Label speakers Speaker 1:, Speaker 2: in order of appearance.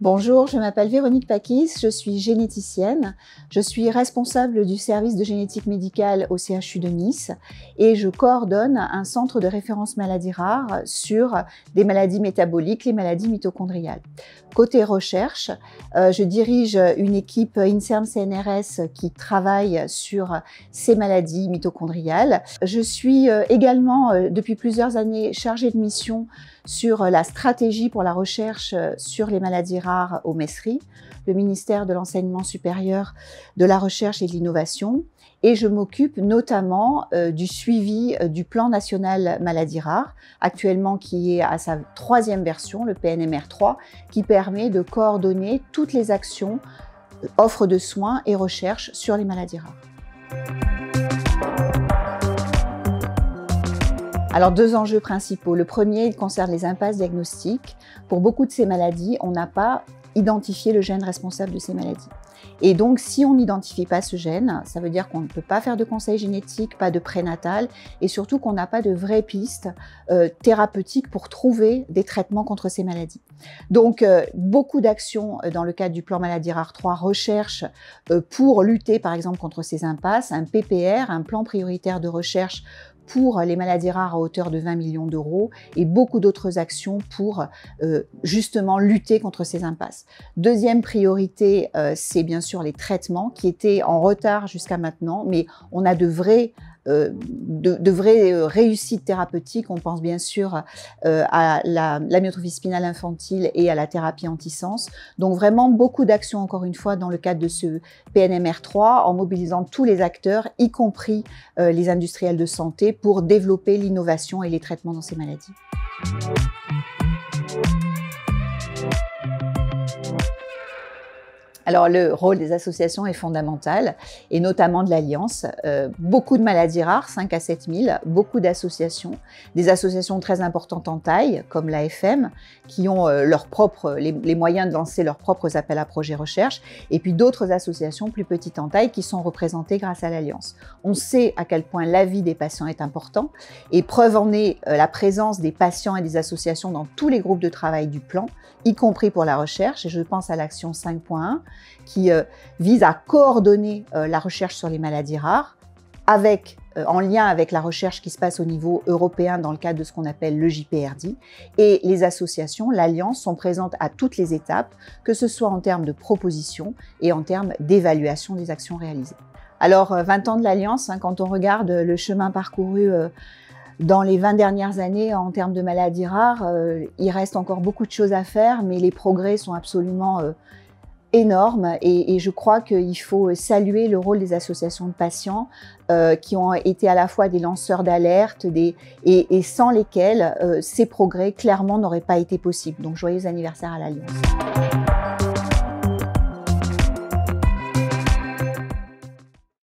Speaker 1: Bonjour, je m'appelle Véronique Pakis, je suis généticienne. Je suis responsable du service de génétique médicale au CHU de Nice et je coordonne un centre de référence maladies rares sur des maladies métaboliques, les maladies mitochondriales. Côté recherche, je dirige une équipe INSERM-CNRS qui travaille sur ces maladies mitochondriales. Je suis également depuis plusieurs années chargée de mission sur la stratégie pour la recherche sur les maladies rares au MESRI, le ministère de l'Enseignement supérieur, de la Recherche et de l'Innovation. Et je m'occupe notamment du suivi du plan national maladies rares, actuellement qui est à sa 3e version, le PNMR3, qui permet de coordonner toutes les actions, offres de soins et recherche sur les maladies rares. Alors, 2 enjeux principaux. Le premier, il concerne les impasses diagnostiques. Pour beaucoup de ces maladies, on n'a pas identifié le gène responsable de ces maladies. Et donc, si on n'identifie pas ce gène, ça veut dire qu'on ne peut pas faire de conseil génétique, pas de prénatal, et surtout qu'on n'a pas de vraies pistes thérapeutiques pour trouver des traitements contre ces maladies. Donc, beaucoup d'actions dans le cadre du plan Maladies Rares 3 recherche pour lutter, par exemple, contre ces impasses, un PPR, un plan prioritaire de recherche pour les maladies rares à hauteur de 20 millions d'euros et beaucoup d'autres actions pour justement lutter contre ces impasses. Deuxième priorité, c'est bien sûr les traitements qui étaient en retard jusqu'à maintenant, mais on a de vraies réussites thérapeutiques. On pense bien sûr à l'amyotrophie spinale infantile et à la thérapie anti-sens. Donc vraiment beaucoup d'actions encore une fois dans le cadre de ce PNMR3 en mobilisant tous les acteurs, y compris les industriels de santé, pour développer l'innovation et les traitements dans ces maladies. Alors, le rôle des associations est fondamental, et notamment de l'Alliance. Beaucoup de maladies rares, 5 à 7 000, beaucoup d'associations, des associations très importantes en taille, comme l'AFM, qui ont les moyens de lancer leurs propres appels à projets recherche, et puis d'autres associations plus petites en taille qui sont représentées grâce à l'Alliance. On sait à quel point l'avis des patients est important, et preuve en est la présence des patients et des associations dans tous les groupes de travail du plan, y compris pour la recherche, et je pense à l'action 5.1, qui vise à coordonner la recherche sur les maladies rares en lien avec la recherche qui se passe au niveau européen dans le cadre de ce qu'on appelle le JPRD. Et les associations, l'Alliance, sont présentes à toutes les étapes, que ce soit en termes de propositions et en termes d'évaluation des actions réalisées. Alors, 20 ans de l'Alliance, quand on regarde le chemin parcouru dans les 20 dernières années en termes de maladies rares, il reste encore beaucoup de choses à faire, mais les progrès sont absolument énorme, et je crois qu'il faut saluer le rôle des associations de patients qui ont été à la fois des lanceurs d'alerte et sans lesquels ces progrès clairement n'auraient pas été possibles. Donc joyeux anniversaire à l'Alliance.